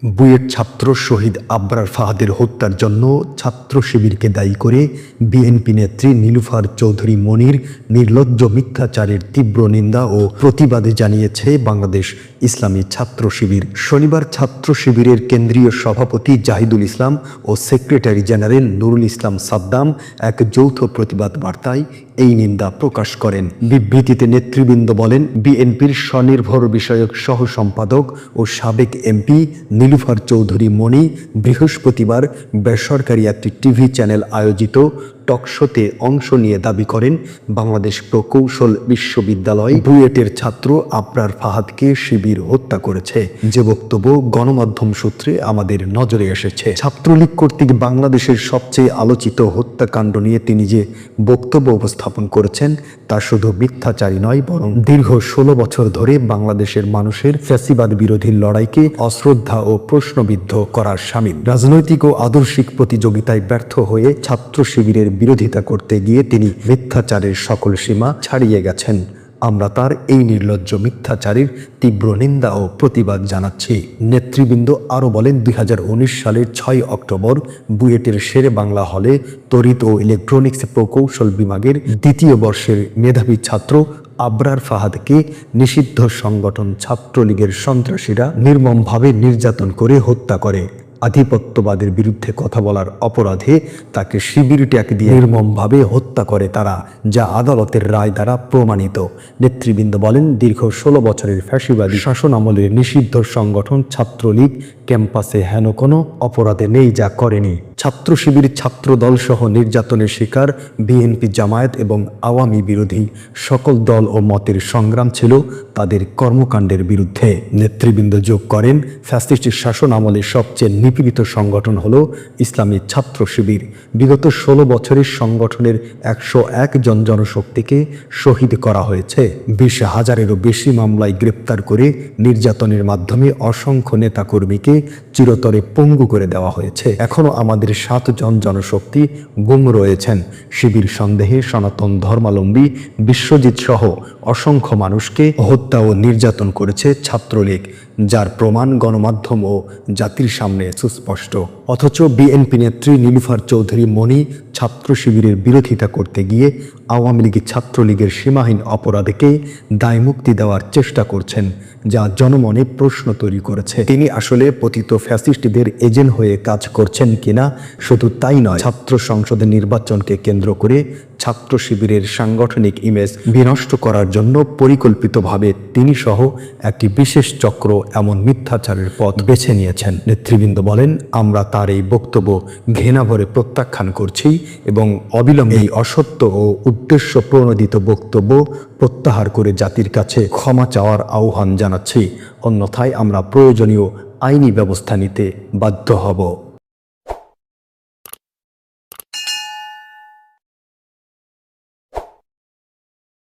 বুয়েট ছাত্র শহীদ আবরার ফাহাদের হত্যার জন্য ছাত্র শিবিরকে দায়ী করে বিএনপি নেত্রী নীলুফার চৌধুরী মনির নির্লজ্জ মিথ্যাচারের তীব্র নিন্দা ও প্রতিবাদে জানিয়েছে বাংলাদেশ ইসলামী ছাত্র শিবির। শনিবার ছাত্র শিবিরের কেন্দ্রীয় সভাপতি জাহিদুল ইসলাম ও সেক্রেটারি জেনারেল নুরুল ইসলাম সাদ্দাম এক যৌথ প্রতিবাদ বার্তায় এই নিন্দা প্রকাশ করেন। বিবৃতিতে নেতৃবৃন্দ বলেন, বিএনপির স্বনির্ভর বিষয়ক সহ সম্পাদক ও সাবেক এমপি নীলুফার চৌধুরী মনি বৃহস্পতিবার বেসরকারি একটি টিভি চ্যানেল আয়োজিত টকশোতে অংশ নিয়ে দাবি করেন, বাংলাদেশ প্রকৌশল বিশ্ববিদ্যালয় বুয়েটের ছাত্র আবরার ফাহাদকে শিবির হত্যা করেছে। যে বক্তব্য গণমাধ্যম সূত্রে আমাদের নজরে এসেছে। ছাত্রলীগ কর্তৃক বাংলাদেশের সবচেয়ে আলোচিত হত্যাকাণ্ড নিয়ে তিনি যে বক্তব্য উপস্থাপন করেছেন তা শুধু মিথ্যাচারী নয়, বরং দীর্ঘ 16 বছর ধরে বাংলাদেশের মানুষের ফ্যাসিবাদ বিরোধী লড়াইকে অশ্রদ্ধা ও প্রশ্নবিদ্ধ করার শামিল। রাজনৈতিক ও আদর্শিক প্রতিযোগিতায় ব্যর্থ হয়ে ছাত্র শিবিরের বিরোধিতা করতে গিয়ে তিনি মিথ্যাচারের সকল সীমা ছাড়িয়ে গেছেন। আমরা তার এই নির্লজ্জ মিথ্যাচারের তীব্র নিন্দা ও প্রতিবাদ জানাচ্ছি। নেতৃবৃন্দ আরও বলেন, 2019 সালের 6 অক্টোবর বুয়েটের শেরে বাংলা হলে তড়িৎ ও ইলেকট্রনিক্স প্রকৌশল বিভাগের 2য় বর্ষের মেধাবী ছাত্র আবরার ফাহাদকে নিষিদ্ধ সংগঠন ছাত্রলীগের সন্ত্রাসীরা নির্মমভাবে নির্যাতন করে হত্যা করে। আধিপত্যবাদের বিরুদ্ধে কথা বলার অপরাধে তাকে শিবির ট্যাগ দিয়ে নির্মমভাবে হত্যা করে তারা, যা আদালতের রায় দ্বারা প্রমাণিত। নেতৃবৃন্দ বলেন, দীর্ঘ 16 বছরের ফ্যাসিবাদী শাসন আমলের নিষিদ্ধ সংগঠন ছাত্রলীগ ক্যাম্পাসে হেন কোনো অপরাধে নেই যা করেনি। ছাত্র শিবির ছাত্রদল সহ নির্যাতনের শিকার বিএনপি, জামায়াত এবং আওয়ামী বিরোধী সকল দল ও মতের সংগ্রাম ছিল তাদের কর্মকাণ্ডের বিরুদ্ধে। নেতৃবৃন্দ যোগ করেন, ফ্যাসিস্ট শাসন আমলে সবচেয়ে নিপীড়িত সংগঠন হল ইসলামী ছাত্র শিবির। বিগত 16 বছরের সংগঠনের 101 জন জনশক্তিকে শহীদ করা হয়েছে। 20,000-এরও বেশি মামলায় গ্রেপ্তার করে নির্যাতনের মাধ্যমে অসংখ্য নেতাকর্মীকে চিরতরে পঙ্গু করে দেওয়া হয়েছে। এখনও আমাদের 7 জন জনশক্তি গুম রয়েছেন। শিবির সন্দেহে সনাতন ধর্মাবলম্বী বিশ্বজিৎ সহ অসংখ্য মানুষকে হত্যা ও নির্যাতন করেছে ছাত্রলীগ, যার প্রমাণ গণমাধ্যম ও জাতির সামনে সুস্পষ্ট। অথচ বিএনপি নেত্রী নীলুফার চৌধুরী মনি ছাত্র শিবিরের বিরোধিতা করতে গিয়ে আওয়ামী লীগ ছাত্রলীগের সীমাহীন অপরাধকে দায়মুক্তি দেওয়ার চেষ্টা করছেন, যা জনমনে প্রশ্ন তৈরি করেছে। তিনি আসলে পতিত ফ্যাসিস্টদের এজেন্ট হয়ে কাজ করছেন কিনা? শুধু তাই নয়, ছাত্র সংসদের নির্বাচনকে কেন্দ্র করে ছাত্র শিবিরের সাংগঠনিক ইমেজ বিনষ্ট করার জন্য পরিকল্পিতভাবে তিনি সহ একটি বিশেষ চক্র এমন মিথ্যাচারের পথ বেছে নিয়েছেন। নেতৃবৃন্দ বলেন, আমরা তার এই বক্তব্য ঘৃণাভরে প্রত্যাখ্যান করছি এবং অবিলম্বে এই অসত্য ও উদ্দেশ্য প্রণোদিত বক্তব্য প্রত্যাহার করে জাতির কাছে ক্ষমা চাওয়ার আহ্বান জানাচ্ছি। অন্যথায় আমরা প্রয়োজনীয় আইনি ব্যবস্থা নিতে বাধ্য হব।